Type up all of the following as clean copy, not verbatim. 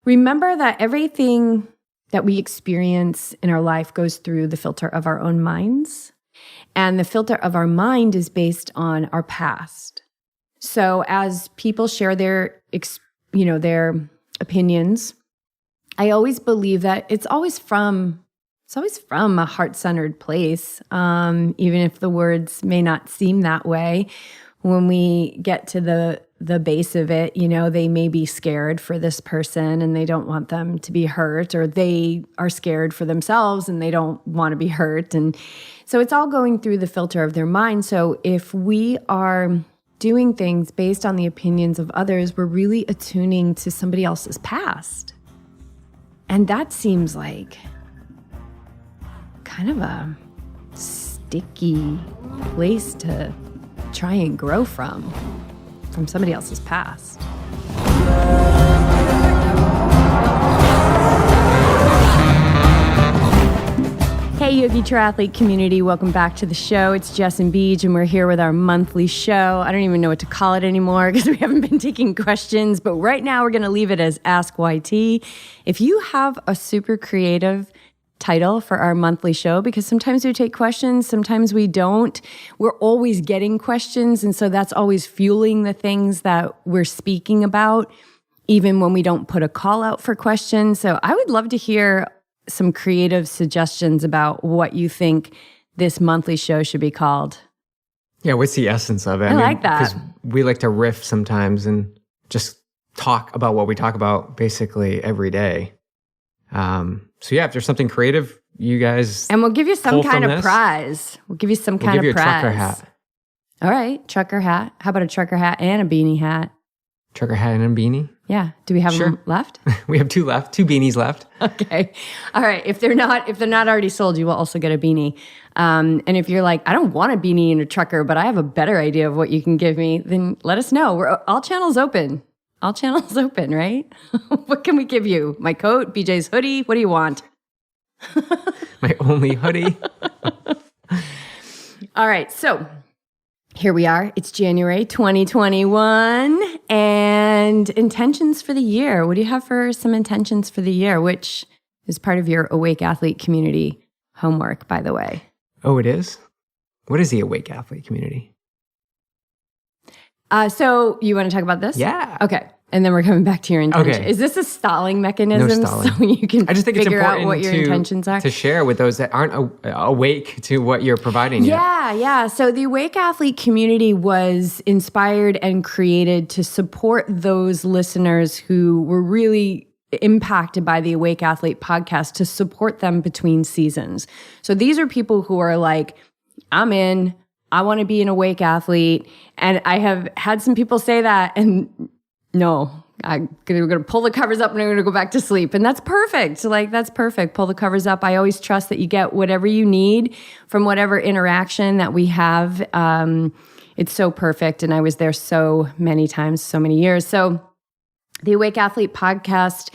Remember that everything that we experience in our life goes through the filter of our own minds. And the filter of our mind is based on our past. So as people share their opinions, I always believe that it's always from a heart-centered place, even if the words may not seem that way. When we get to the base of it, they may be scared for this person and they don't want them to be hurt, or they are scared for themselves and they don't want to be hurt. And so it's all going through the filter of their mind. So if we are doing things based on the opinions of others, we're really attuning to somebody else's past. And that seems like kind of a sticky place to try and grow from somebody else's past. Hey, Yogi Triathlete community, welcome back to the show. It's Jess and Beej, and we're here with our monthly show. I don't even know what to call it anymore because we haven't been taking questions, but right now we're going to leave it as Ask YT. If you have a super creative title for our monthly show, because sometimes we take questions, sometimes we don't. We're always getting questions, and so that's always fueling the things that we're speaking about, even when we don't put a call out for questions. So I would love to hear some creative suggestions about what you think this monthly show should be called. Yeah, what's the essence of it? I like that. Because we like to riff sometimes and just talk about what we talk about basically every day. So yeah, if there's something creative, you guys, and we'll give you some kind of prize. We'll give you some kind of prize. We'll give you a trucker hat. All right, trucker hat. How about a trucker hat and a beanie hat? Trucker hat and a beanie? Yeah. Do we have them left? We have two left. 2 beanies left. Okay. All right. If they're not already sold, you will also get a beanie. And if you're like, I don't want a beanie and a trucker, but I have a better idea of what you can give me, then let us know. We're all channels open. All channels open, right? What can we give you? My coat, BJ's hoodie? What do you want? My only hoodie. All right. So here we are. It's January 2021 and intentions for the year. What do you have for some intentions for the year, which is part of your Awake Athlete community homework, by the way? Oh, it is? What is the Awake Athlete community? So you want to talk about this? Yeah. Okay. And then we're coming back to your intention. Okay. Is this a stalling mechanism? No stalling. So you can I just think figure it's out what your intentions are? To share with those that aren't awake to what you're providing yet. Yeah. So the Awake Athlete community was inspired and created to support those listeners who were really impacted by the Awake Athlete podcast, to support them between seasons. So these are people who are like, I'm in, I want to be an Awake Athlete. And I have had some people say that, and no, we're going to pull the covers up and I'm going to go back to sleep. And that's perfect. Like, that's perfect. Pull the covers up. I always trust that you get whatever you need from whatever interaction that we have. It's so perfect. And I was there so many times, so many years. So the Awake Athlete podcast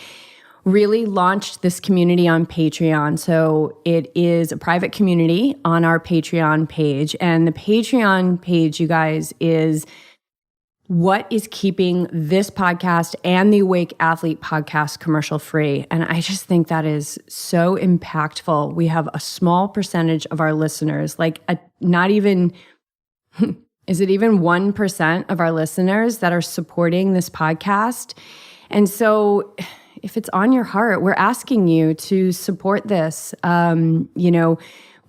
really launched this community on Patreon. So it is a private community on our Patreon page. And the Patreon page, you guys, is what is keeping this podcast and the Awake Athlete podcast commercial free. And I just think that is so impactful. We have a small percentage of our listeners, like not even, is it even 1% of our listeners that are supporting this podcast? And so if it's on your heart, we're asking you to support this.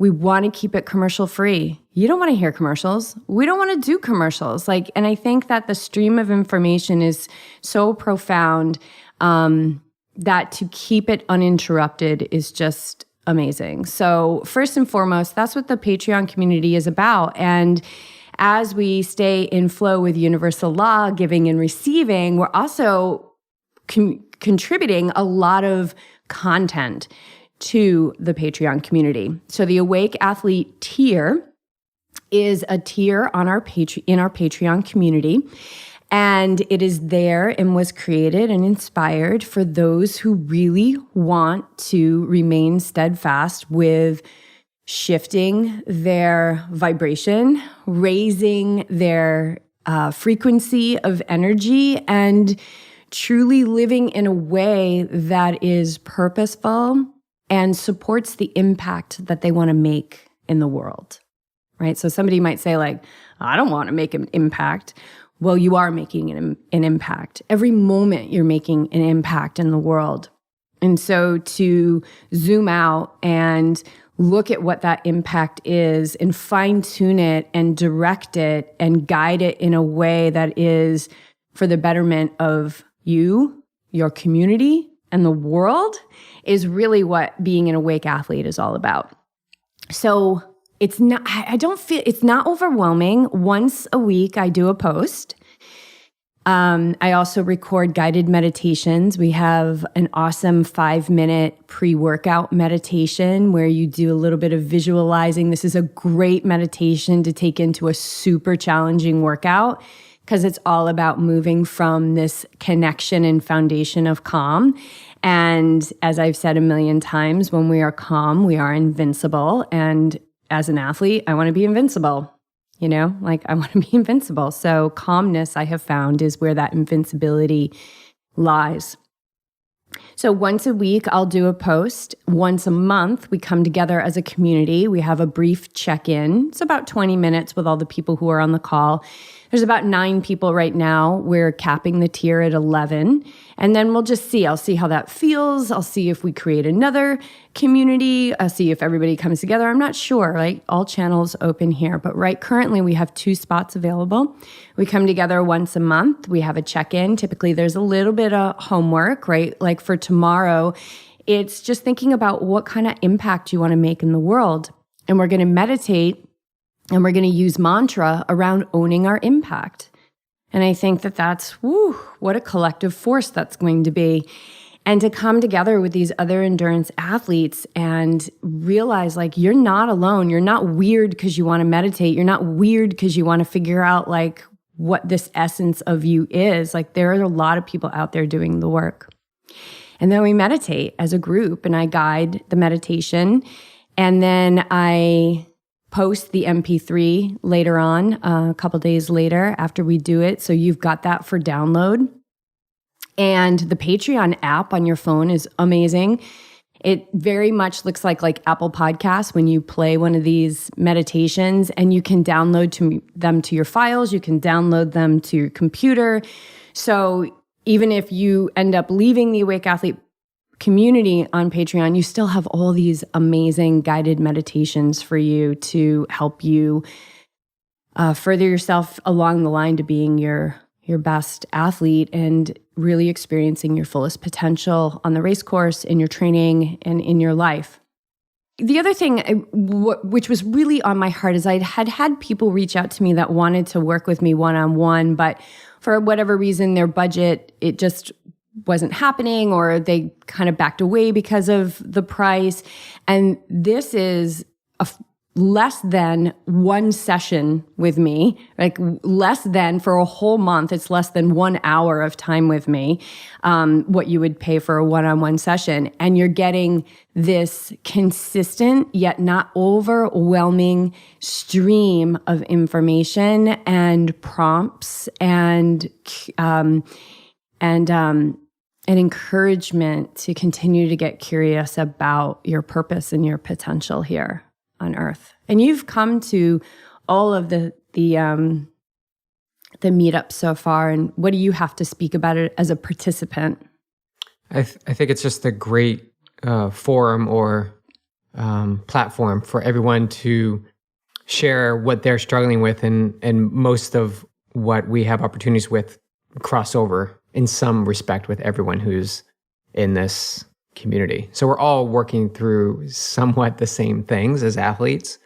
We want to keep it commercial free. You don't want to hear commercials. We don't want to do commercials. And I think that the stream of information is so profound that to keep it uninterrupted is just amazing. So first and foremost, that's what the Patreon community is about. And as we stay in flow with universal law, giving and receiving, we're also contributing a lot of content to the Patreon community. So the Awake Athlete tier is a tier on our in our Patreon community, and it is there and was created and inspired for those who really want to remain steadfast with shifting their vibration, raising their frequency of energy, and truly living in a way that is purposeful and supports the impact that they want to make in the world, right? So somebody might say like, I don't want to make an impact. Well, you are making an impact. Every moment you're making an impact in the world. And so to zoom out and look at what that impact is and fine tune it and direct it and guide it in a way that is for the betterment of you, your community, and the world is really what being an awake athlete is all about. So it's not, I don't feel, it's not overwhelming. Once a week, I do a post. I also record guided meditations. We have an awesome 5-minute pre-workout meditation where you do a little bit of visualizing. This is a great meditation to take into a super challenging workout because it's all about moving from this connection and foundation of calm. And as I've said a million times, when we are calm, we are invincible. And as an athlete, I want to be invincible. I want to be invincible. So calmness, I have found, is where that invincibility lies. So once a week, I'll do a post. Once a month, we come together as a community. We have a brief check-in. It's about 20 minutes with all the people who are on the call. There's about 9 people right now. We're capping the tier at 11. And then we'll just see. I'll see how that feels. I'll see if we create another community. I'll see if everybody comes together. I'm not sure, right? All channels open here. But currently we have 2 spots available. We come together once a month. We have a check-in. Typically there's a little bit of homework, right? Like for tomorrow, it's just thinking about what kind of impact you want to make in the world. And we're going to meditate and we're going to use mantra around owning our impact. And I think that that's, what a collective force that's going to be. And to come together with these other endurance athletes and realize like you're not alone. You're not weird because you want to meditate. You're not weird because you want to figure out like what this essence of you is. Like there are a lot of people out there doing the work. And then we meditate as a group and I guide the meditation. And then I post the MP3 later on, a couple days later after we do it. So you've got that for download. And the Patreon app on your phone is amazing. It very much looks like Apple Podcasts when you play one of these meditations and you can download them to your files. You can download them to your computer. So even if you end up leaving the Awake Athlete community on Patreon, you still have all these amazing guided meditations for you to help you further yourself along the line to being your best athlete and really experiencing your fullest potential on the race course, in your training, and in your life. The other thing, which was really on my heart, is I had people reach out to me that wanted to work with me one-on-one, but for whatever reason, their budget, it just wasn't happening, or they kind of backed away because of the price. And this is less than one session with me, like less than for a whole month. It's less than 1 hour of time with me, what you would pay for a one-on-one session. And you're getting this consistent yet not overwhelming stream of information and prompts and encouragement to continue to get curious about your purpose and your potential here on Earth. And you've come to all of the meetups so far. And what do you have to speak about it as a participant? I think it's just a great forum or platform for everyone to share what they're struggling with, and most of what we have opportunities with cross over in some respect with everyone who's in this community. So we're all working through somewhat the same things as athletes.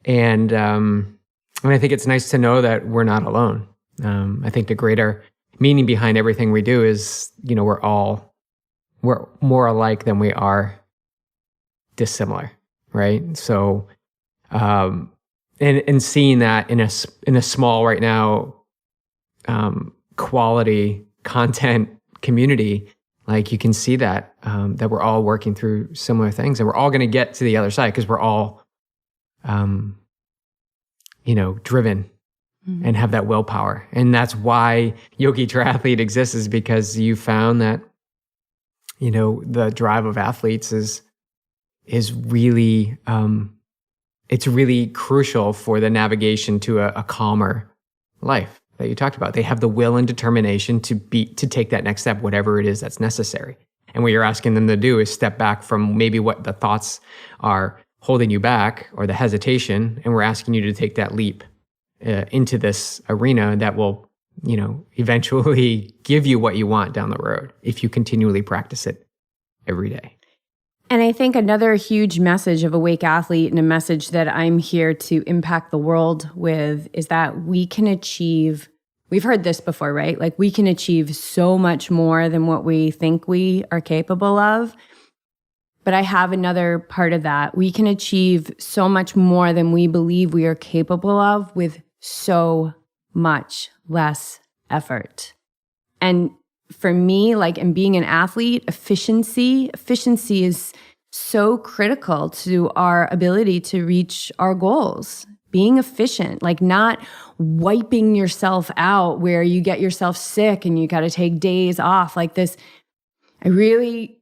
And I think it's nice to know that we're not alone. I think the greater meaning behind everything we do is, we're more alike than we are dissimilar, right? So, and seeing that in a small right now, quality content community, like you can see that that we're all working through similar things, and we're all going to get to the other side because we're all, driven and have that willpower. And that's why Yogi Triathlete exists, is because you found that, the drive of athletes is really, it's really crucial for the navigation to a calmer life that you talked about. They have the will and determination to take that next step, whatever it is that's necessary. And what you're asking them to do is step back from maybe what the thoughts are holding you back, or the hesitation, and we're asking you to take that leap into this arena that will, eventually give you what you want down the road if you continually practice it every day. And I think another huge message of Awake Athlete, and a message that I'm here to impact the world with, is that we can achieve, we've heard this before, right? Like, we can achieve so much more than what we think we are capable of. But I have another part of that. We can achieve so much more than we believe we are capable of with so much less effort. And for me, like, in being an athlete, efficiency is so critical to our ability to reach our goals. Being efficient, like not wiping yourself out where you get yourself sick and you got to take days off like this. I really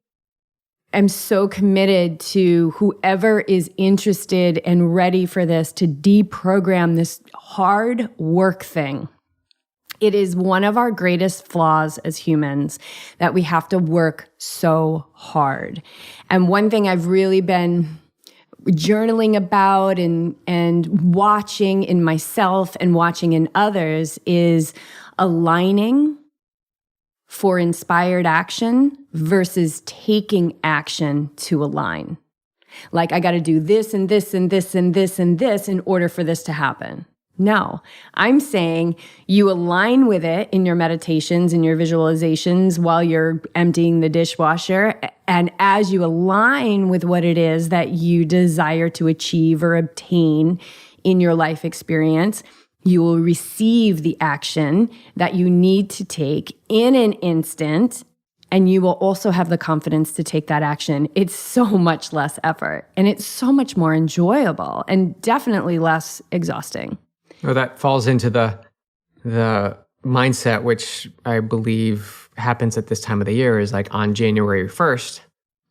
am so committed to whoever is interested and ready for this to deprogram this hard work thing. It is one of our greatest flaws as humans, that we have to work so hard. And one thing I've really been journaling about and watching in myself and watching in others is aligning for inspired action versus taking action to align. Like, I got to do this and this and this and this and this in order for this to happen. No, I'm saying you align with it in your meditations and your visualizations while you're emptying the dishwasher. And as you align with what it is that you desire to achieve or obtain in your life experience, you will receive the action that you need to take in an instant. And you will also have the confidence to take that action. It's so much less effort, and it's so much more enjoyable, and definitely less exhausting. Well, that falls into the mindset, which I believe happens at this time of the year, is like, on January 1st,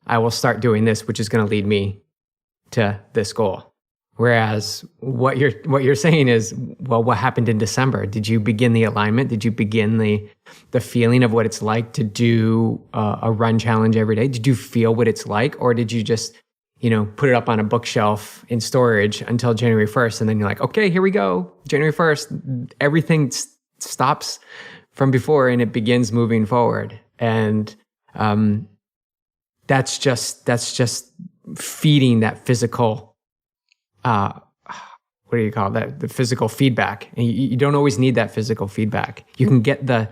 I will start doing this, which is going to lead me to this goal. Whereas what you're saying is, well, what happened in December? Did you begin the alignment? Did you begin the feeling of what it's like to do a run challenge every day? Did you feel what it's like, or did you just put it up on a bookshelf in storage until January 1st, and then you're like, okay, here we go, January 1st, everything stops from before and it begins moving forward. And that's just feeding that physical, what do you call that? The physical feedback. And you don't always need that physical feedback. You can get the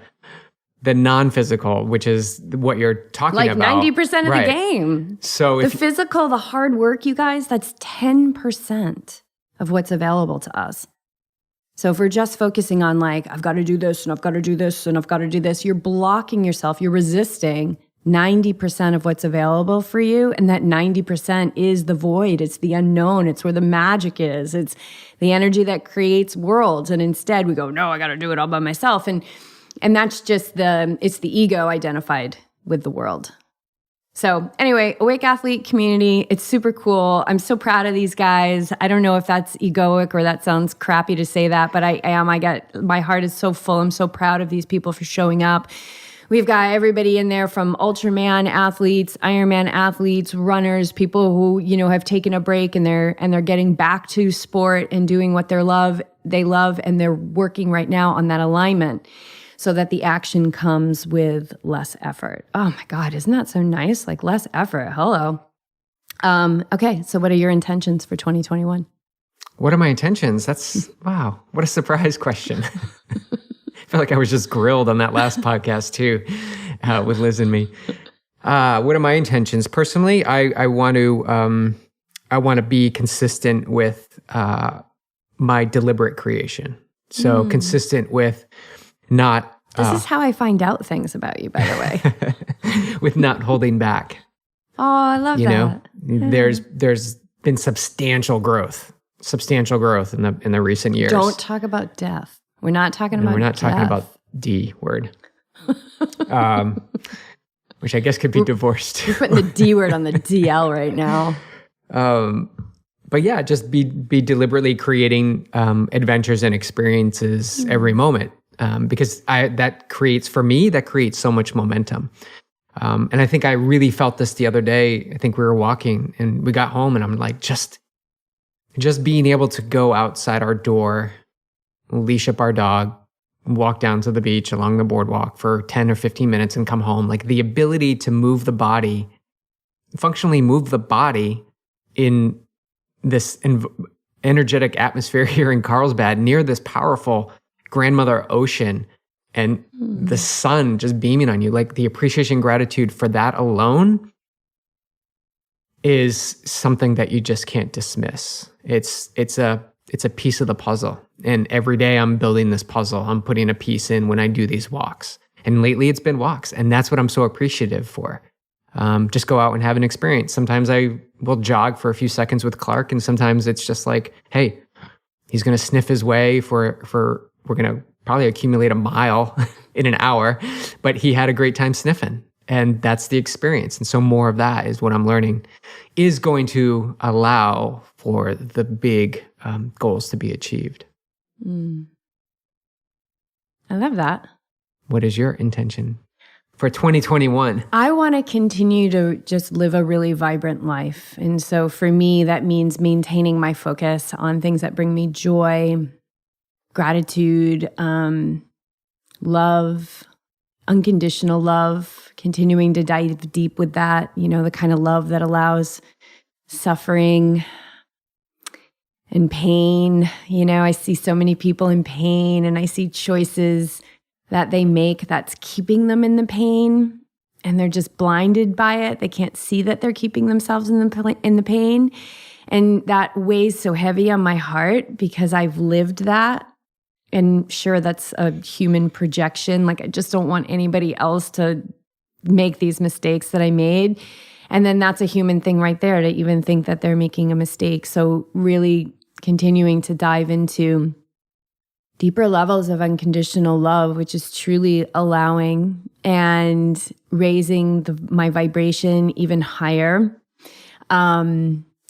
non-physical, which is what you're talking like about. 90% of the game. So the physical, the hard work, you guys, that's 10% of what's available to us. So if we're just focusing on like, I've got to do this and I've got to do this and I've got to do this, you're blocking yourself, you're resisting 90% of what's available for you. And that 90% is the void. It's the unknown. It's where the magic is. It's the energy that creates worlds. And instead we go, no, I got to do it all by myself. And that's just it's the ego identified with the world. So anyway, Awake Athlete community, it's super cool. I'm so proud of these guys. I don't know if that's egoic or that sounds crappy to say that, but I am. My heart is so full. I'm so proud of these people for showing up. We've got everybody in there, from Ultraman athletes, Ironman athletes, runners, people who, have taken a break and they're getting back to sport and doing what they love, and they're working right now on that alignment so that the action comes with less effort. Oh my God, isn't that so nice? Like, less effort. Hello. Okay, so what are your intentions for 2021? What are my intentions? That's, wow, what a surprise question. I feel like I was just grilled on that last podcast too, with Liz and me. What are my intentions? Personally, I want to be consistent with my deliberate creation. So consistent with not. This is how I find out things about you, by the way. With not holding back. Oh, I love that. There's been substantial growth in the recent years. Don't talk about death. We're not talking about We're not talking death. about D word. Which I guess could be divorced. We're putting the D word on the DL right now. But yeah, just be deliberately creating adventures and experiences every moment, because that creates so much momentum. And I think I really felt this the other day. I think we were walking and we got home, and I'm like, just being able to go outside our door, leash up our dog, walk down to the beach along the boardwalk for 10 or 15 minutes and come home. Like the ability to functionally move the body in this energetic atmosphere here in Carlsbad near this powerful grandmother ocean and the sun just beaming on you. Like the appreciation, gratitude for that alone is something that you just can't dismiss. It's a piece of the puzzle. And every day I'm building this puzzle. I'm putting a piece in when I do these walks. And lately it's been walks. And that's what I'm so appreciative for. Just go out and have an experience. Sometimes I will jog for a few seconds with Clark. And sometimes it's just like, hey, he's going to sniff his way we're going to probably accumulate a mile in an hour, but he had a great time sniffing. And that's the experience. And so more of that is what I'm learning is going to allow for the big goals to be achieved. I love that. What is your intention for 2021? I want to continue to just live a really vibrant life. And so for me, that means maintaining my focus on things that bring me joy, gratitude, love, unconditional love, continuing to dive deep with that, the kind of love that allows suffering and pain. I see so many people in pain, and I see choices that they make that's keeping them in the pain, and they're just blinded by it. They can't see that they're keeping themselves in the pain. And that weighs so heavy on my heart because I've lived that. And sure, that's a human projection. Like, I just don't want anybody else to make these mistakes that I made. And then that's a human thing right there, to even think that they're making a mistake. So really continuing to dive into deeper levels of unconditional love, which is truly allowing and raising my vibration even higher.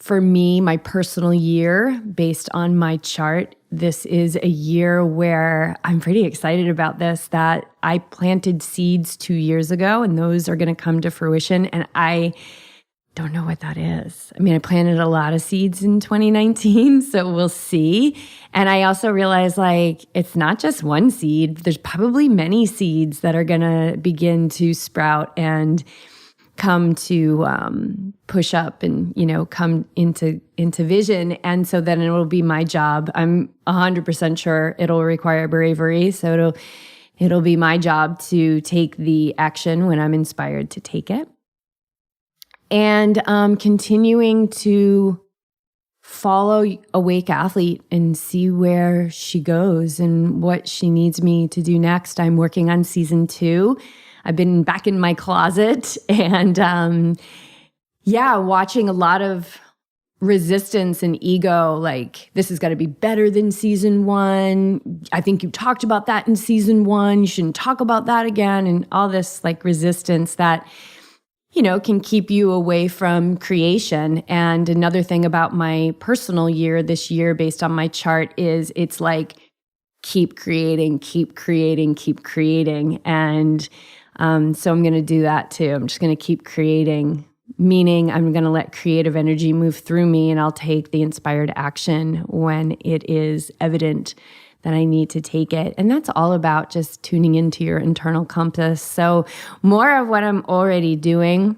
For me, my personal year, based on my chart, this is a year where I'm pretty excited about this, that I planted seeds 2 years ago, and those are going to come to fruition. And I don't know what that is. I mean, I planted a lot of seeds in 2019, so we'll see. And I also realized, it's not just one seed. There's probably many seeds that are going to begin to sprout and come to push up and, come into vision. And so then it will be my job. I'm 100% sure it'll require bravery. So it'll be my job to take the action when I'm inspired to take it. And continuing to follow Awake Athlete and see where she goes and what she needs me to do next. I'm working on season 2. I've been back in my closet and, watching a lot of resistance and ego. Like, this has got to be better than season 1. I think you talked about that in season 1. You shouldn't talk about that again. And all this resistance that, can keep you away from creation. And another thing about my personal year this year, based on my chart, is it's keep creating, keep creating, keep creating. And so I'm going to do that too. I'm just going to keep creating, meaning I'm going to let creative energy move through me, and I'll take the inspired action when it is evident that I need to take it. And that's all about just tuning into your internal compass. So more of what I'm already doing.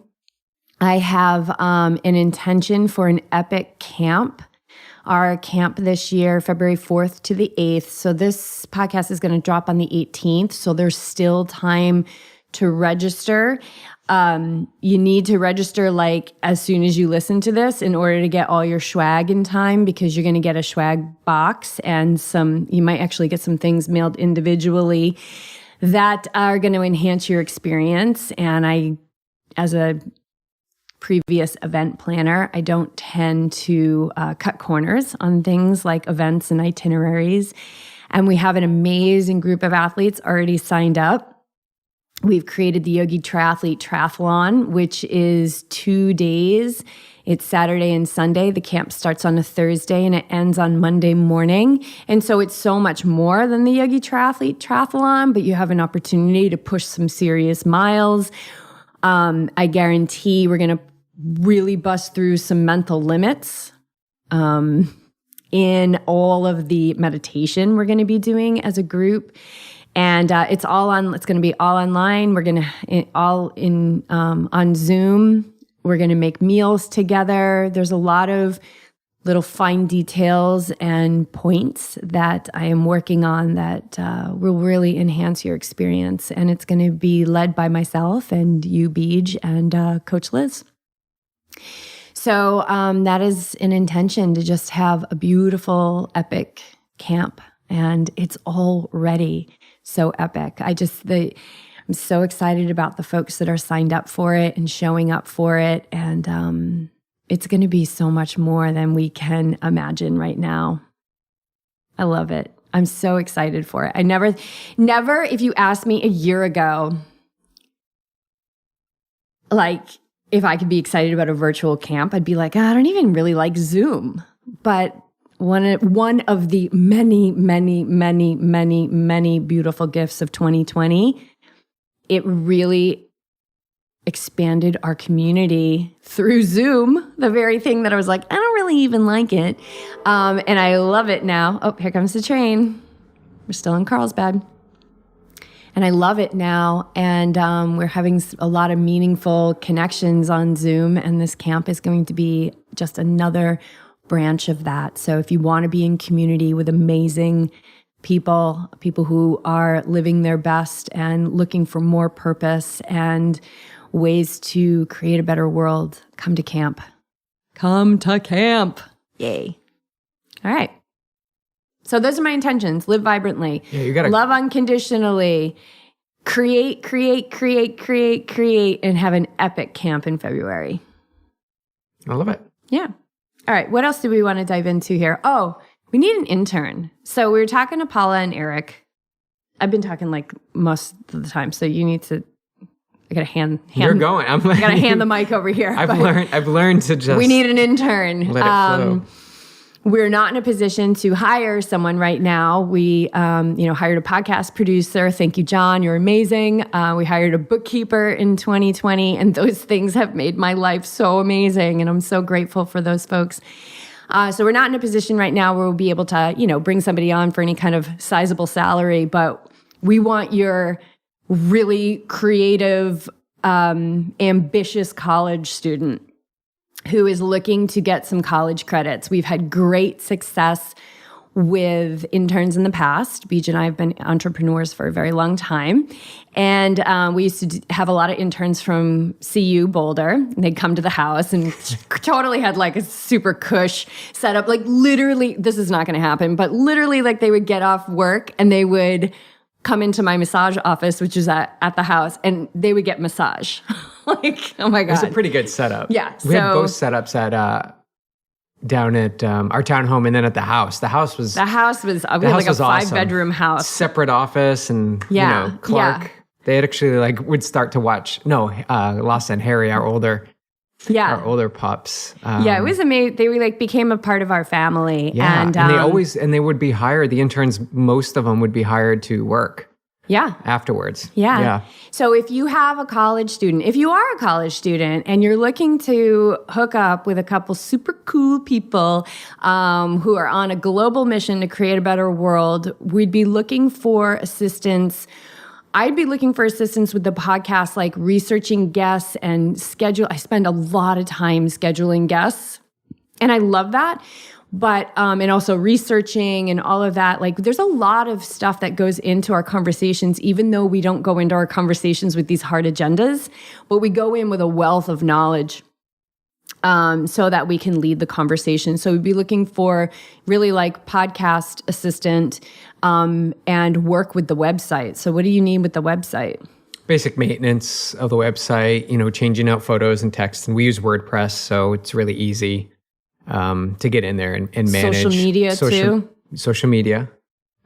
I have an intention for an epic camp. Our camp this year, February 4th to the 8th. So this podcast is going to drop on the 18th. So there's still time to register. You need to register as soon as you listen to this in order to get all your swag in time, because you're going to get a swag box and you might actually get some things mailed individually that are going to enhance your experience. And I, as a previous event planner, I don't tend to cut corners on things like events and itineraries. And we have an amazing group of athletes already signed up. We've created the Yogi Triathlete Triathlon, which is 2 days. It's Saturday and Sunday. The camp starts on a Thursday and it ends on Monday morning. And so it's so much more than the Yogi Triathlete Triathlon, but you have an opportunity to push some serious miles. I guarantee we're going to really bust through some mental limits in all of the meditation we're going to be doing as a group. And it's going to be all online. We're going to all in on Zoom. We're going to make meals together. There's a lot of little fine details and points that I am working on that will really enhance your experience. And it's going to be led by myself and you, Beej, and Coach Liz. So that is an intention to just have a beautiful, epic camp. And it's already so epic. I'm so excited about the folks that are signed up for it and showing up for it. And it's going to be so much more than we can imagine right now. I love it. I'm so excited for it. I never, if you asked me a year ago, like, if I could be excited about a virtual camp, I'd be like, I don't even really like Zoom. But one of the many, many, many, many, many beautiful gifts of 2020, it really expanded our community through Zoom, the very thing that I was like, I don't really even like it. And I love it now. Oh, here comes the train. We're still in Carlsbad. And I love it now. And we're having a lot of meaningful connections on Zoom. And this camp is going to be just another branch of that. So if you want to be in community with amazing people who are living their best and looking for more purpose and ways to create a better world, come to camp. Come to camp. Yay. All right. So those are my intentions. Live vibrantly. Yeah, you gotta love unconditionally. Create, and have an epic camp in February. I love it. Yeah. All right. What else do we want to dive into here? Oh, we need an intern. So we were talking to Paula and Eric. I've been talking like most of the time. So you need to, I got to hand. You're going. I got to hand the mic over here. I've learned to just. We need an intern. Let it flow. We're not in a position to hire someone right now. We, hired a podcast producer. Thank you, John. You're amazing. We hired a bookkeeper in 2020, and those things have made my life so amazing. And I'm so grateful for those folks. So we're not in a position right now where we'll be able to, bring somebody on for any kind of sizable salary, but we want your really creative, ambitious college student who is looking to get some college credits. We've had great success with interns in the past. Beej and I have been entrepreneurs for a very long time. And we used to have a lot of interns from CU Boulder. And they'd come to the house and totally had like a super cush setup. Like literally, this is not going to happen, but literally like they would get off work and they would come into my massage office, which is at the house, and they would get massage. Like, oh my God. It was a pretty good setup. Yeah. We had both setups at down at our townhome and then at the house. The house was we had like a 5-bedroom house. Separate office and, Clark. Yeah. They had actually would start to watch, Lost and Harry, our older pups. It was amazing. They became a part of our family. Yeah, and they would be hired. The interns, most of them would be hired to work. Yeah. Afterwards. Yeah. So if you have a college student, if you are a college student and you're looking to hook up with a couple super cool people who are on a global mission to create a better world, we'd be looking for assistance. I'd be looking for assistance with the podcast, like researching guests and schedule. I spend a lot of time scheduling guests, and I love that. But, and also researching and all of that, there's a lot of stuff that goes into our conversations, even though we don't go into our conversations with these hard agendas, but we go in with a wealth of knowledge, so that we can lead the conversation. So we'd be looking for really podcast assistant, and work with the website. So what do you need with the website? Basic maintenance of the website, changing out photos and text. And we use WordPress, so it's really easy to get in there and manage. Social media too? Social media.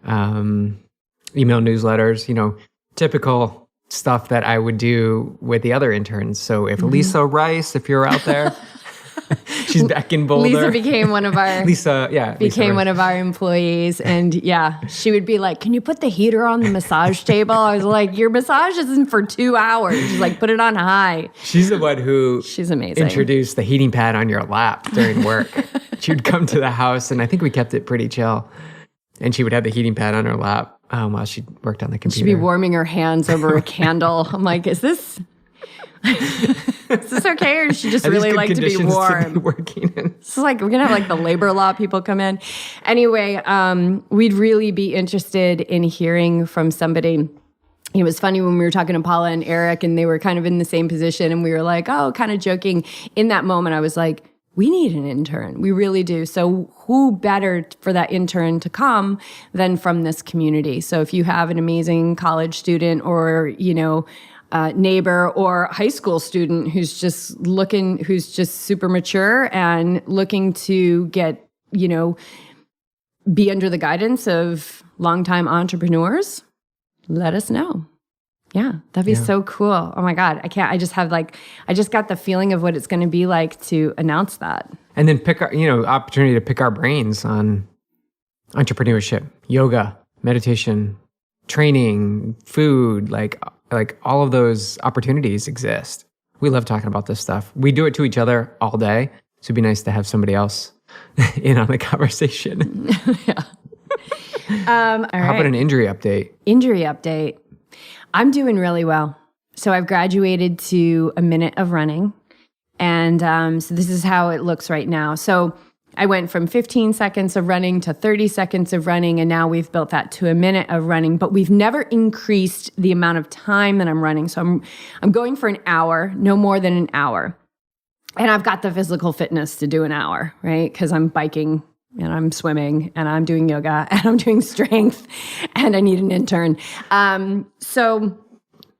email newsletters, typical stuff that I would do with the other interns. So if Lisa Rice, if you're out there, she's back in Boulder. Lisa became one of our Lisa one of our employees, and she would be like, "Can you put the heater on the massage table?" I was like, "Your massage isn't for 2 hours." She's like, "Put it on high." She's the one who she's amazing. Introduced the heating pad on your lap during work. She'd come to the house, and I think we kept it pretty chill. And she would have the heating pad on her lap while she worked on the computer. She'd be warming her hands over a candle. I'm like, is this okay, or does she just really like to be warm? To be working in? It's like we're gonna have like the labor law people come in. Anyway, we'd really be interested in hearing from somebody. It was funny when we were talking to Paula and Eric, and they were kind of in the same position, and we were like, kind of joking. In that moment, I was like, we need an intern. We really do. So who better for that intern to come than from this community? So if you have an amazing college student or, neighbor or high school student who's just super mature and looking to get, be under the guidance of longtime entrepreneurs, let us know. Yeah, that'd be so cool. Oh my God, I just got the feeling of what it's going to be like to announce that. And then pick our, opportunity to pick our brains on entrepreneurship, yoga, meditation, training, food, like all of those opportunities exist. We love talking about this stuff. We do it to each other all day. So it'd be nice to have somebody else in on the conversation. Yeah. All right. How about an injury update? Injury update. I'm doing really well. So I've graduated to a minute of running. And so this is how it looks right now. So I went from 15 seconds of running to 30 seconds of running, and now we've built that to a minute of running, but we've never increased the amount of time that I'm running. So I'm going for an hour, no more than an hour. And I've got the physical fitness to do an hour, right? Because I'm biking and I'm swimming and I'm doing yoga and I'm doing strength and I need an intern. So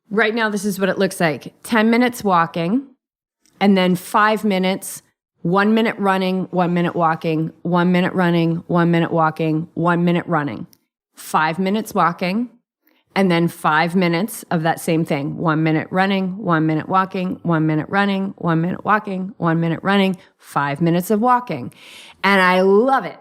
right now, this is what it looks like. 10 minutes walking and then 5 minutes, 1 minute running, 1 minute walking, 1 minute running, 1 minute walking, 1 minute running. 5 minutes walking and then 5 minutes of that same thing. 1 minute running, 1 minute walking, 1 minute running, 1 minute walking, 1 minute running, 5 minutes of walking. And I love it.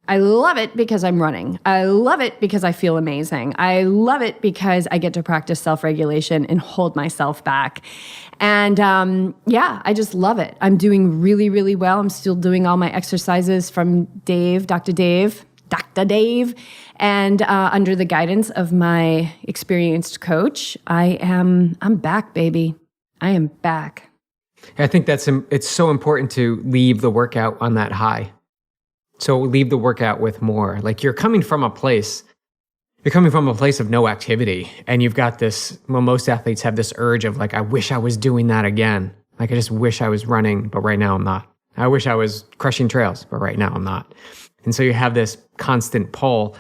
I love it because I'm running. I love it because I feel amazing. I love it because I get to practice self-regulation and hold myself back. And I just love it. I'm doing really, really well. I'm still doing all my exercises from Dr. Dave. And under the guidance of my experienced coach, I'm back, baby. I am back. I think it's so important to leave the workout on that high. So leave the workout with more. Like you're coming from a place of no activity, and you've got this, most athletes have this urge of like, I wish I was doing that again. Like I just wish I was running, but right now I'm not. I wish I was crushing trails, but right now I'm not. And so you have this constant pull.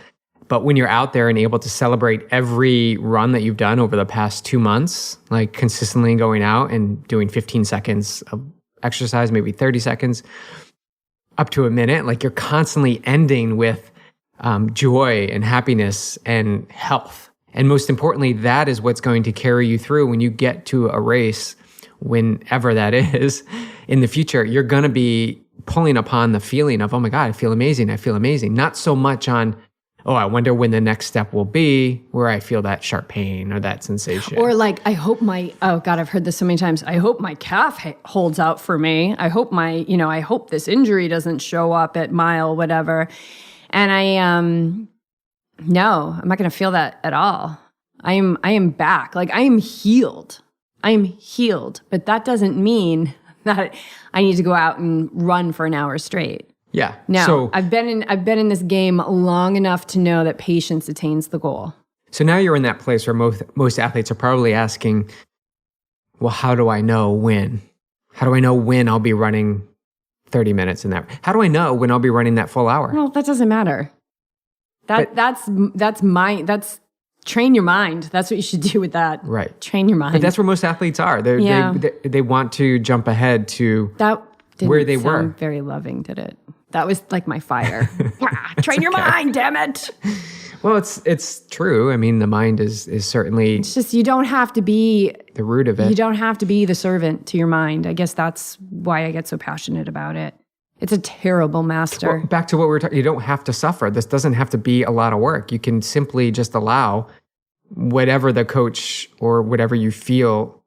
But when you're out there and able to celebrate every run that you've done over the past 2 months, like consistently going out and doing 15 seconds of exercise, maybe 30 seconds, up to a minute, like you're constantly ending with joy and happiness and health. And most importantly, that is what's going to carry you through when you get to a race, whenever that is in the future. You're going to be pulling upon the feeling of, oh my God, I feel amazing. I feel amazing. Not so much on, oh, I wonder when the next step will be where I feel that sharp pain or that sensation. Or like, oh God, I've heard this so many times. I hope my calf holds out for me. I hope I hope this injury doesn't show up at mile, whatever. And no, I'm not going to feel that at all. I am back. Like I am healed. But that doesn't mean that I need to go out and run for an hour straight. Yeah. No, so, I've been in this game long enough to know that patience attains the goal. So now you're in that place where most athletes are probably asking, well, how do I know when? How do I know when I'll be running 30 minutes in that? How do I know when I'll be running that full hour? Well, that doesn't matter. That's train your mind. That's what you should do with that. Right. Train your mind. But that's where most athletes are. They want to jump ahead to where they were. Very loving, did it? That was like my fire. Train your mind, damn it. Well, it's true. I mean, the mind is certainly It's just, you don't have to be the root of it. You don't have to be the servant to your mind. I guess that's why I get so passionate about it. It's a terrible master. Well, back to what we were talking, you don't have to suffer. This doesn't have to be a lot of work. You can simply just allow whatever the coach or whatever you feel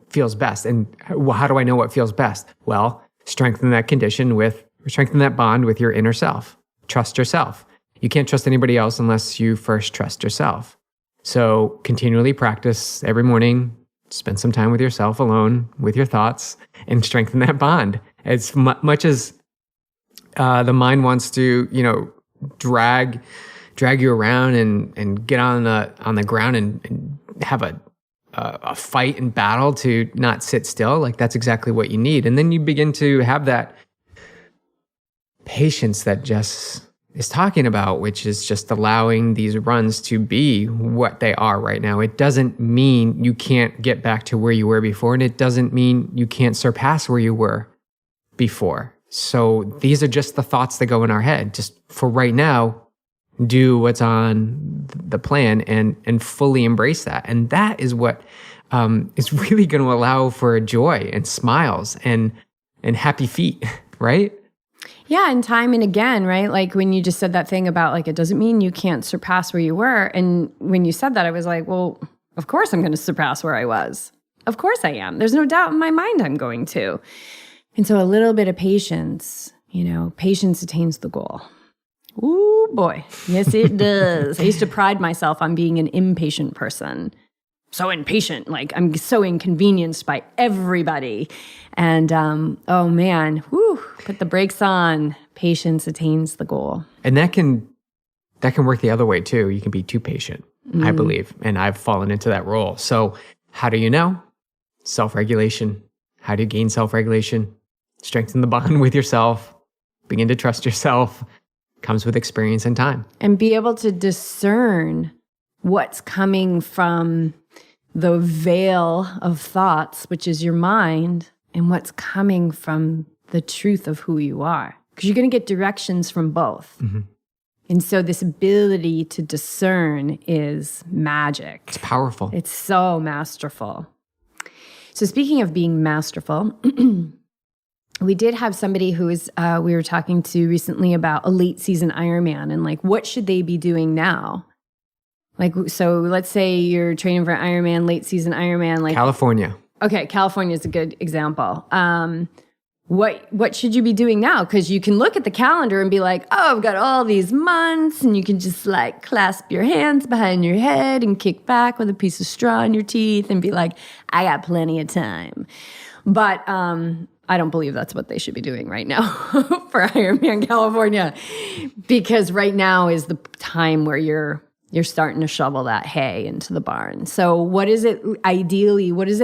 feels best. And how do I know what feels best? Well, strengthen that bond with your inner self. Trust yourself. You can't trust anybody else unless you first trust yourself. So continually practice every morning, spend some time with yourself alone, with your thoughts, and strengthen that bond. As much as the mind wants to, drag you around and get on the ground and have a fight and battle to not sit still, like that's exactly what you need. And then you begin to have that patience that Jess is talking about, which is just allowing these runs to be what they are right now. It doesn't mean you can't get back to where you were before, and it doesn't mean you can't surpass where you were before. So these are just the thoughts that go in our head. Just for right now, do what's on the plan and fully embrace that. And that is what is really going to allow for joy and smiles and happy feet, right? Yeah, and time and again, right? Like when you just said that thing about like, it doesn't mean you can't surpass where you were. And when you said that, I was like, well, of course I'm going to surpass where I was. Of course I am. There's no doubt in my mind I'm going to. And so a little bit of patience, patience attains the goal. Ooh, boy. Yes, it does. I used to pride myself on being an impatient person. So impatient, like I'm so inconvenienced by everybody. And oh man, put the brakes on. Patience attains the goal. And that can work the other way too. You can be too patient, I believe. And I've fallen into that role. So how do you know? Self-regulation. How do you gain self-regulation? Strengthen the bond with yourself. Begin to trust yourself. Comes with experience and time. And be able to discern what's coming from the veil of thoughts, which is your mind, and what's coming from the truth of who you are. Because you're going to get directions from both. Mm-hmm. And so this ability to discern is magic. It's powerful. It's so masterful. So speaking of being masterful, we did have somebody who was, we were talking to recently about a late season Ironman and like, what should they be doing now? Like, so let's say you're training for Ironman, late season Ironman, like California. Okay, California is a good example. What should you be doing now? Because you can look at the calendar and be like, oh, I've got all these months, and you can just like clasp your hands behind your head and kick back with a piece of straw in your teeth and be like, I got plenty of time. But I don't believe that's what they should be doing right now for Ironman California, because right now is the time where you're starting to shovel that hay into the barn. So what does it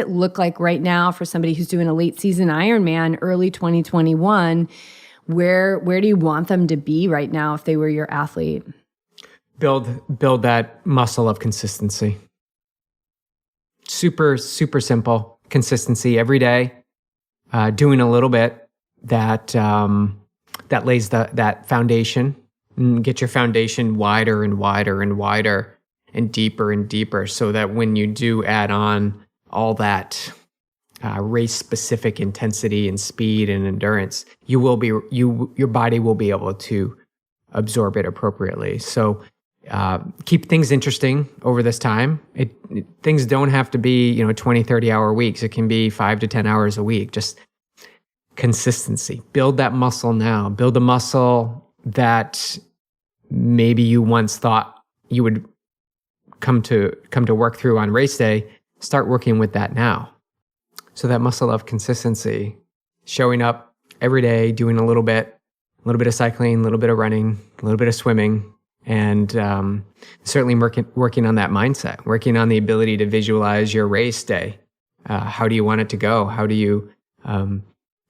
look like right now for somebody who's doing a late season Ironman, early 2021? Where do you want them to be right now if they were your athlete? Build that muscle of consistency. Super, super simple. Consistency every day. Doing a little bit that lays that foundation. Get your foundation wider and wider and wider and deeper so that when you do add on all that race-specific intensity and speed and endurance, your body will be able to absorb it appropriately. So keep things interesting over this time. Things don't have to be 20, 30-hour weeks. It can be 5 to 10 hours a week. Just consistency. Build that muscle now. Build a muscle that maybe you once thought you would come to work through on race day. Start working with that now. So that muscle of consistency, showing up every day, doing a little bit of cycling, a little bit of running, a little bit of swimming, and certainly working on that mindset, working on the ability to visualize your race day. How do you want it to go? How do you want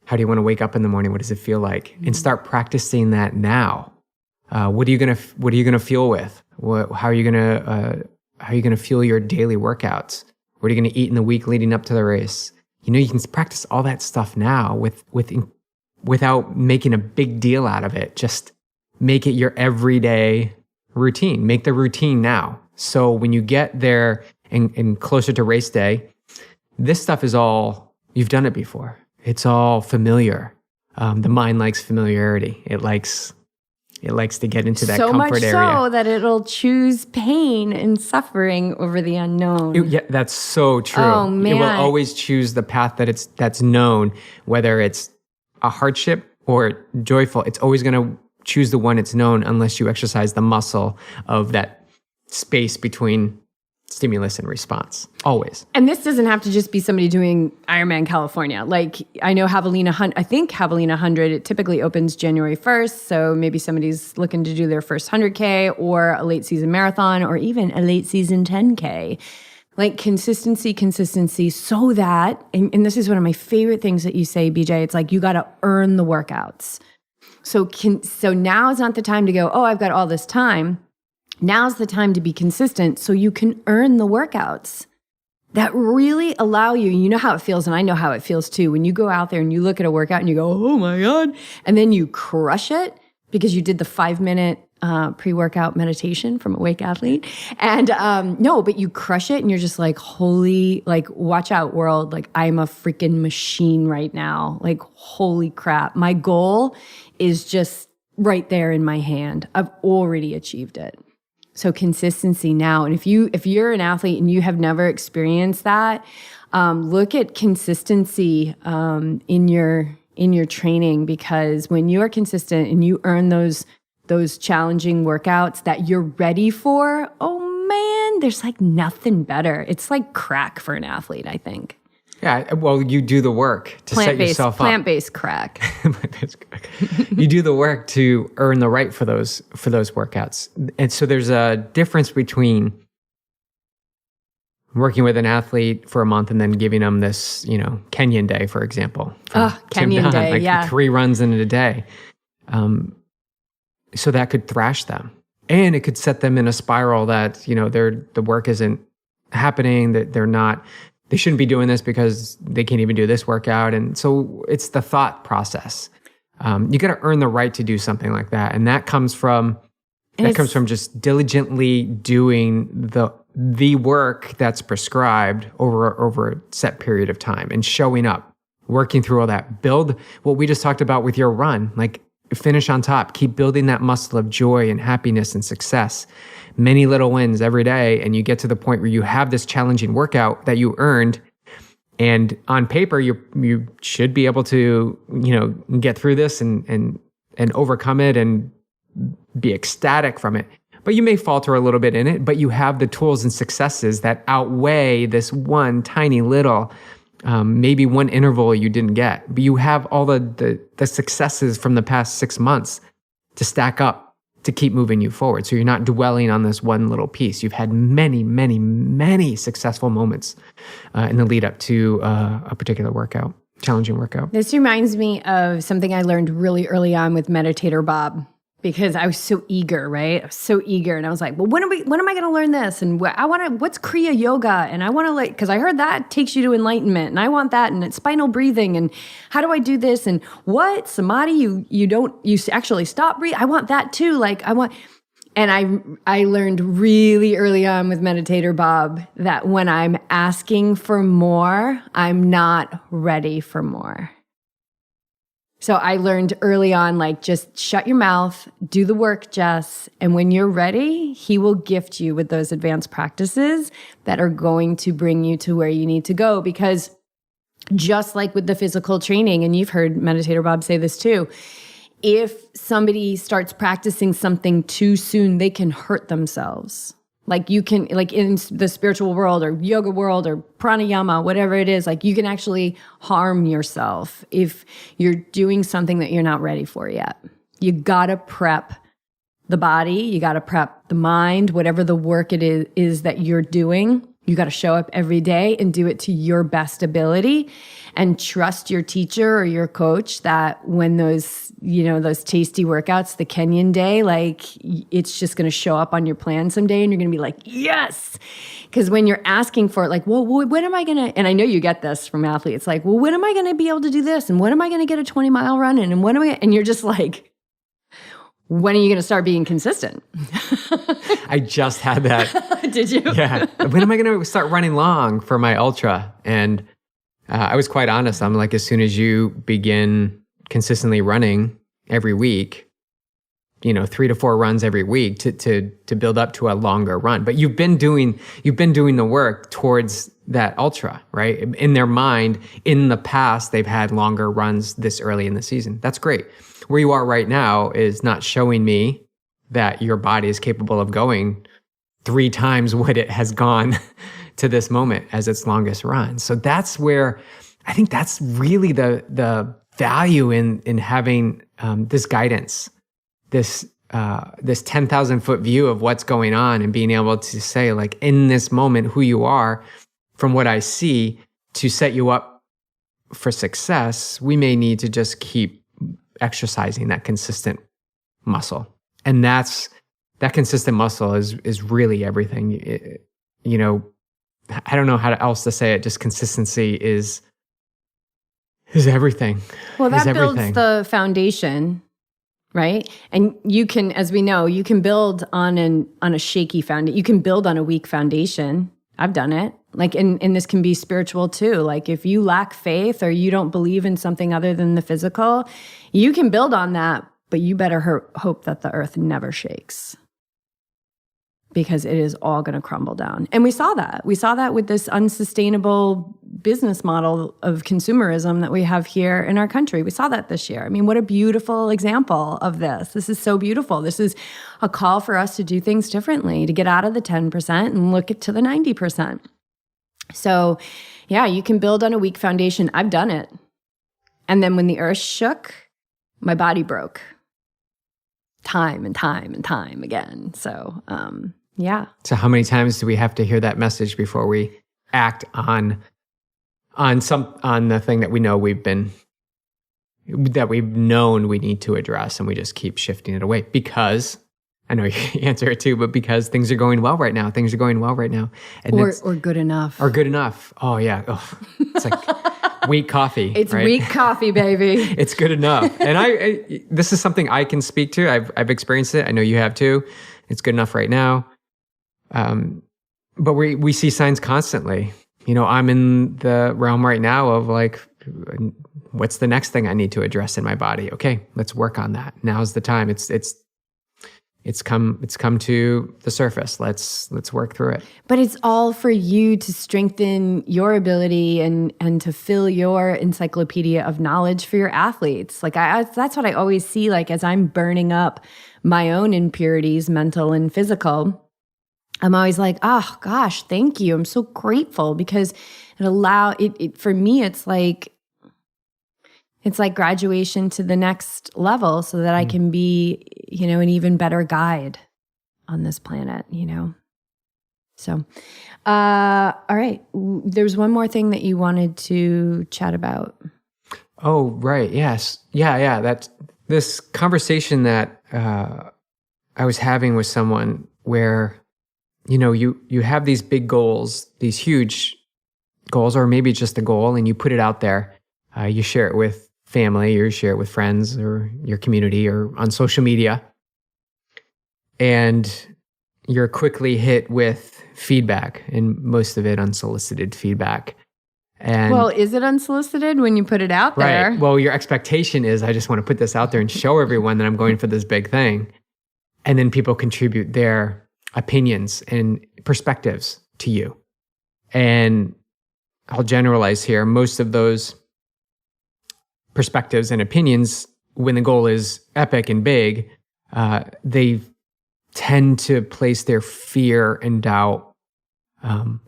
to wake up in the morning? What does it feel like? And start practicing that now. What are you gonna fuel with? How are you gonna fuel your daily workouts? What are you gonna eat in the week leading up to the race? You can practice all that stuff now without making a big deal out of it. Just make it your everyday routine. Make the routine now. So when you get there and closer to race day, this stuff is all, you've done it before. It's all familiar. The mind likes familiarity. It likes to get into that comfort area. So much so that it'll choose pain and suffering over the unknown. Yeah, that's so true. Oh, man. It will always choose the path that's known, whether it's a hardship or joyful. It's always going to choose the one it's known unless you exercise the muscle of that space between stimulus and response. Always. And this doesn't have to just be somebody doing Ironman California. Like I know I think Javelina 100, it typically opens January 1st. So maybe somebody's looking to do their first 100K or a late season marathon or even a late season 10K. Like consistency so that, and this is one of my favorite things that you say, BJ, it's like you got to earn the workouts. So now is not the time to go, oh, I've got all this time. Now's the time to be consistent so you can earn the workouts that really allow you. You know how it feels, and I know how it feels too. When you go out there and you look at a workout and you go, oh my God, and then you crush it because you did the 5-minute pre-workout meditation from Awake Athlete. And but you crush it and you're just like, holy, like, watch out world. Like I'm a freaking machine right now. Like, holy crap. My goal is just right there in my hand. I've already achieved it. So consistency now. And if you're an athlete and you have never experienced that, look at consistency in your training, because when you are consistent and you earn those challenging workouts that you're ready for, oh man, there's like nothing better. It's like crack for an athlete, I think. Yeah, well, you do the work to set yourself up. Plant-based crack. You do the work to earn the right for those workouts. And so there's a difference between working with an athlete for a month and then giving them this, Kenyan day, for example. Kenyan day, like yeah. 3 runs in a day. So that could thrash them. And it could set them in a spiral that, the work isn't happening, that they shouldn't be doing this because they can't even do this workout. And so it's the thought process. You got to earn the right to do something like that. And that comes from just diligently doing the work that's prescribed over a set period of time and showing up, working through all that. Build what we just talked about with your run, like finish on top, keep building that muscle of joy and happiness and success. Many little wins every day, and you get to the point where you have this challenging workout that you earned, and on paper you should be able to get through this and overcome it and be ecstatic from it. But you may falter a little bit in it, but you have the tools and successes that outweigh this one tiny little maybe one interval you didn't get. But you have all the successes from the past 6 months to stack up to keep moving you forward. So you're not dwelling on this one little piece. You've had many, many, many successful moments in the lead up to a particular workout, challenging workout. This reminds me of something I learned really early on with Meditator Bob, because I was so eager, right? I was so eager. And I was like, well, when am I going to learn this? And what's Kriya Yoga? And I want to because I heard that takes you to enlightenment, and I want that, and it's spinal breathing. And how do I do this? And what? Samadhi, you actually stop breathing. I want that too. And I learned really early on with Meditator Bob that when I'm asking for more, I'm not ready for more. So I learned early on, just shut your mouth, do the work, Jess. And when you're ready, he will gift you with those advanced practices that are going to bring you to where you need to go. Because just like with the physical training, and you've heard Meditator Bob say this too, if somebody starts practicing something too soon, they can hurt themselves. You can, in the spiritual world or yoga world or pranayama, whatever it is, you can actually harm yourself if you're doing something that you're not ready for yet. You gotta prep the body, you gotta prep the mind, whatever the work it is that you're doing. You gotta show up every day and do it to your best ability, and trust your teacher or your coach that when those tasty workouts, the Kenyan day, it's just going to show up on your plan someday, and you're going to be like, yes. Because when you're asking for it, well, when am I going to, and I know you get this from athletes, well, when am I going to be able to do this? And when am I going to get a 20-mile run in? And when am I, and you're just like, when are you going to start being consistent? I just had that. Did you? Yeah. When am I going to start running long for my ultra? And I was quite honest. I'm like, as soon as you begin consistently running every week, 3 to 4 runs every week to build up to a longer run. But you've been doing the work towards that ultra, right? In their mind, in the past, they've had longer runs this early in the season. That's great. Where you are right now is not showing me that your body is capable of going 3 times what it has gone to this moment as its longest run. So that's where I think that's really the value in having this guidance, this 10,000 foot view of what's going on, and being able to say, like, in this moment, who you are from what I see to set you up for success. We may need to just keep exercising that consistent muscle. And that consistent muscle is really everything. I don't know how else to say it. Just consistency is everything. Well, that builds the foundation, right? And you can, as we know, you can build on a shaky foundation. You can build on a weak foundation. I've done it. Like, and this can be spiritual too. Like, if you lack faith or you don't believe in something other than the physical, you can build on that, but you better hope that the earth never shakes, because it is all going to crumble down. And we saw that. We saw that with this unsustainable business model of consumerism that we have here in our country. We saw that this year. I mean, what a beautiful example of this. This is so beautiful. This is a call for us to do things differently, to get out of the 10% and look to the 90%. So, yeah, you can build on a weak foundation. I've done it. And then when the earth shook, my body broke. Time and time and time again. So, yeah. So how many times do we have to hear that message before we act on the thing that we know that we've known we need to address, and we just keep shifting it away? Because I know you answer it too, but because things are going well right now. Things are going well right now. And or good enough. Or good enough. Oh yeah. Oh, it's like weak coffee. It's right? weak coffee, baby. It's good enough. And I this is something I can speak to. I've experienced it. I know you have too. It's good enough right now. But we see signs constantly. I'm in the realm right now of like, what's the next thing I need to address in my body? Okay, let's work on that. Now's the time. It's come to the surface. Let's work through it. But it's all for you to strengthen your ability and to fill your encyclopedia of knowledge for your athletes. Like that's what I always see. Like, as I'm burning up my own impurities, mental and physical, I'm always like, oh gosh, thank you. I'm so grateful, because it for me, it's like graduation to the next level, so that I can be, an even better guide on this planet, So, all right. There's one more thing that you wanted to chat about. Oh, right. Yes. Yeah. That's this conversation that I was having with someone where, you have these big goals, these huge goals, or maybe just a goal, and you put it out there. You share it with family, or you share it with friends, or your community, or on social media. And you're quickly hit with feedback, and most of it unsolicited feedback. And well, is it unsolicited when you put it out there? Right. Well, your expectation is, I just want to put this out there and show everyone that I'm going for this big thing. And then people contribute their opinions and perspectives to you. And I'll generalize here. Most of those perspectives and opinions, when the goal is epic and big, they tend to place their fear and doubt,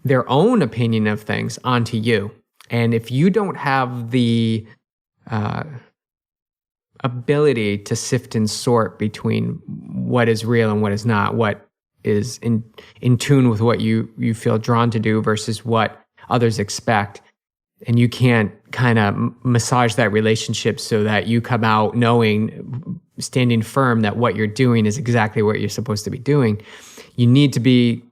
their own opinion of things onto you. And if you don't have the ability to sift and sort between what is real and what is not, what is in tune with what you feel drawn to do versus what others expect, and you can't kind of massage that relationship so that you come out knowing, standing firm that what you're doing is exactly what you're supposed to be doing, you need to be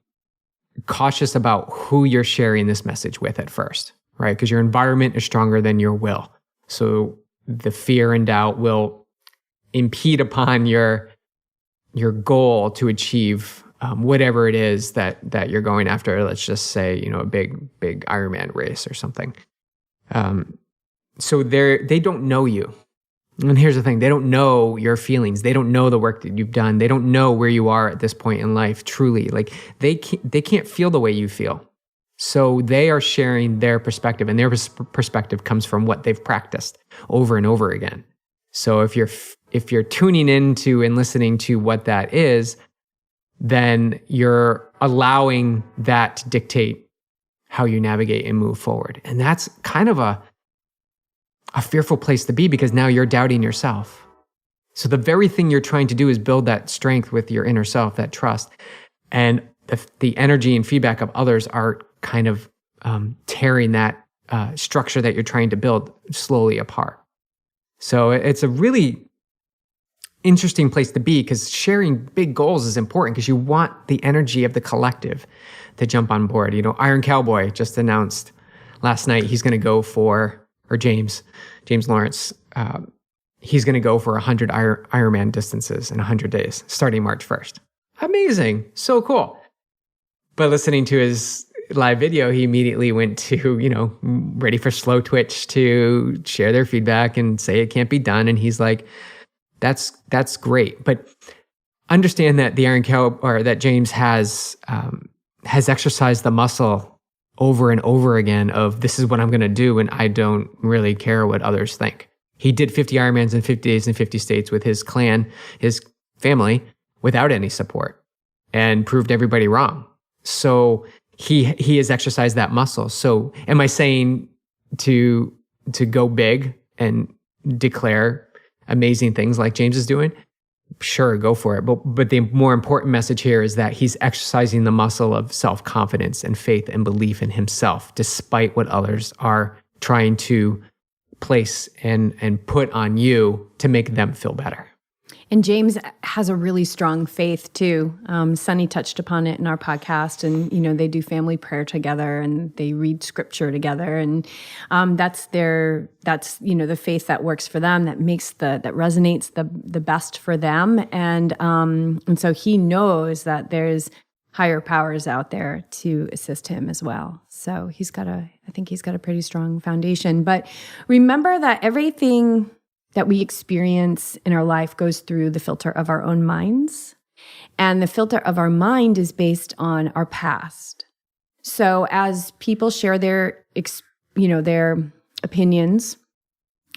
cautious about who you're sharing this message with at first, right? Because your environment is stronger than your will. So the fear and doubt will impede upon your goal to achieve whatever it is that you're going after. Let's just say, a big Ironman race or something. So they don't know you. And here's the thing, they don't know your feelings. They don't know the work that you've done. They don't know where you are at this point in life, truly. Like they can't feel the way you feel. So they are sharing their perspective, and their perspective comes from what they've practiced over and over again. So if you're tuning into and listening to what that is, then you're allowing that to dictate how you navigate and move forward. And that's kind of a fearful place to be, because now you're doubting yourself. So the very thing you're trying to do is build that strength with your inner self, that trust. And the energy and feedback of others are kind of tearing that structure that you're trying to build slowly apart. So it's a really interesting place to be, because sharing big goals is important, because you want the energy of the collective to jump on board. Iron Cowboy just announced last night he's going to go for, or James Lawrence, he's going to go for 100 Ironman distances in 100 days, starting March 1st. Amazing. So cool. But listening to his live video, he immediately went to, Ready for Slow Twitch to share their feedback and say it can't be done. And he's like, that's great. But understand that the Iron Cow, or that James has exercised the muscle over and over again of, this is what I'm going to do, and I don't really care what others think. He did 50 Ironmans in 50 days in 50 states with his clan, his family, without any support, and proved everybody wrong. So he has exercised that muscle. So am I saying to go big and declare amazing things like James is doing? Sure, go for it. But the more important message here is that he's exercising the muscle of self-confidence and faith and belief in himself, despite what others are trying to place and put on you to make them feel better. And James has a really strong faith too. Sunny touched upon it in our podcast, and they do family prayer together and they read scripture together, and that's the faith that works for them, that resonates the best for them, and so he knows that there's higher powers out there to assist him as well. So I think he's got a pretty strong foundation. But remember that everything that we experience in our life goes through the filter of our own minds. And the filter of our mind is based on our past. So as people share their opinions,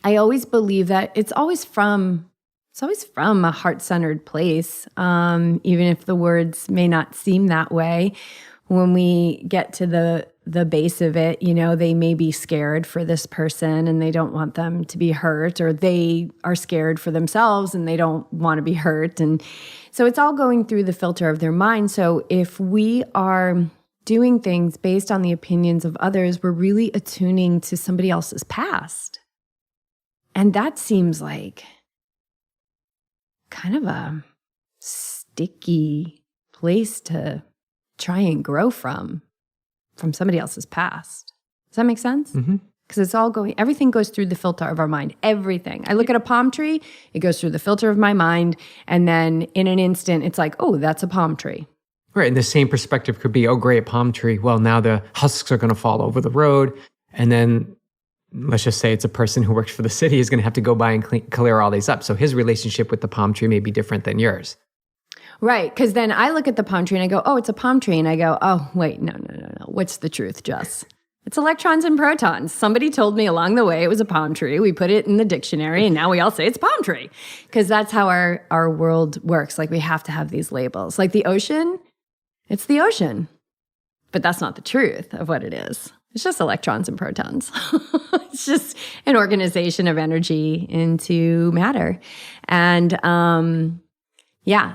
I always believe that it's always from a heart-centered place, even if the words may not seem that way. When we get to the base of it, they may be scared for this person and they don't want them to be hurt, or they are scared for themselves and they don't want to be hurt. And so it's all going through the filter of their mind. So if we are doing things based on the opinions of others, we're really attuning to somebody else's past. And that seems like kind of a sticky place to try and grow from somebody else's past. Does that make sense? Mm-hmm. Because everything goes through the filter of our mind. Everything. I look at a palm tree, it goes through the filter of my mind, and then in an instant, it's like, oh, that's a palm tree. Right, and the same perspective could be, oh, great, palm tree. Well, now the husks are going to fall over the road, and then let's just say it's a person who works for the city is going to have to go by and clear all these up. So his relationship with the palm tree may be different than yours. Right, because then I look at the palm tree and I go, oh, it's a palm tree. And I go, oh, wait, no. What's the truth, Jess? It's electrons and protons. Somebody told me along the way it was a palm tree. We put it in the dictionary and now we all say it's palm tree. Because that's how our world works. Like we have to have these labels. Like the ocean, it's the ocean. But that's not the truth of what it is. It's just electrons and protons. It's just an organization of energy into matter. And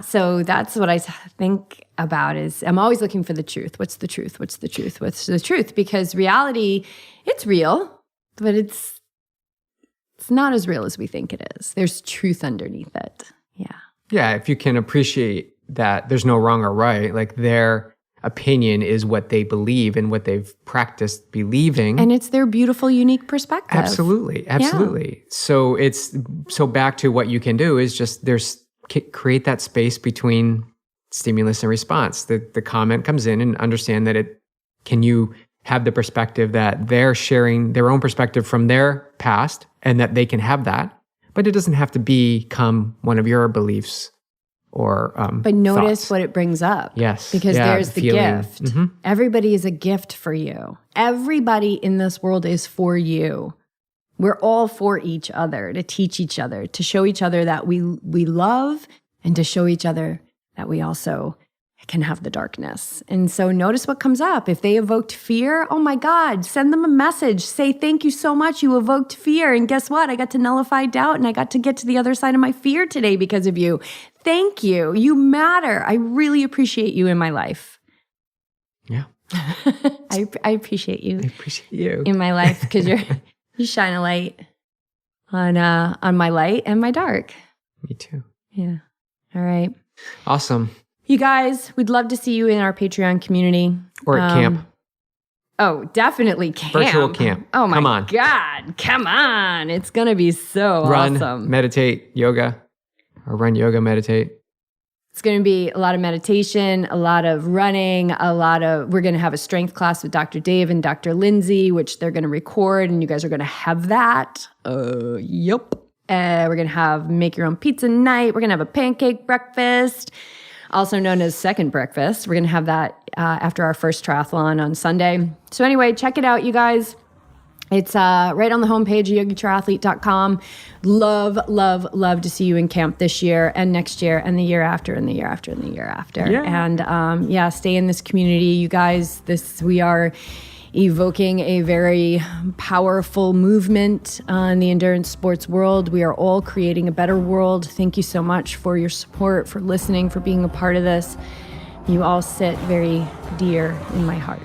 so that's what I think about is I'm always looking for the truth. What's the truth? What's the truth? What's the truth? Because reality, it's real, but it's not as real as we think it is. There's truth underneath it. Yeah. Yeah, if you can appreciate that there's no wrong or right, like their opinion is what they believe and what they've practiced believing. And it's their beautiful, unique perspective. Absolutely. Yeah. So back to what you can do is just there's create that space between stimulus and response. The comment comes in, and understand that can you have the perspective that they're sharing their own perspective from their past, and that they can have that, but it doesn't have to become one of your beliefs or but notice thoughts. what it brings up. Yes. Because there's the feeling. gift. Mm-hmm. Everybody is a gift for you. Everybody in this world is for you. We're all for each other, to teach each other, to show each other that we love, and to show each other that we also can have the darkness. And so notice what comes up. If they evoked fear, oh my God, send them a message. Say, thank you so much. You evoked fear. And guess what? I got to nullify doubt, and I got to get to the other side of my fear today because of you. Thank you. You matter. I really appreciate you in my life. Yeah. I appreciate you. I appreciate you in my life because you shine a light on my light and my dark. Me too. Yeah. All right. Awesome. You guys, we'd love to see you in our Patreon community. Or at camp. Oh, definitely camp. Virtual camp. Oh my Come on. God. Come on. It's going to be so Run, awesome. meditate, yoga. Or run, yoga, meditate. It's going to be a lot of meditation, a lot of running, we're going to have a strength class with Dr. Dave and Dr. Lindsay, which they're going to record, and you guys are going to have that. Yep. We're going to have make your own pizza night. We're going to have a pancake breakfast, also known as second breakfast. We're going to have that after our first triathlon on Sunday. So anyway, check it out, you guys. It's right on the homepage of yogitriathlete.com. Love, love, love to see you in camp this year and next year and the year after and the year after and the year after. Yeah. And stay in this community, you guys. We are evoking a very powerful movement in the endurance sports world. We are all creating a better world. Thank you so much for your support, for listening, for being a part of this. You all sit very dear in my heart.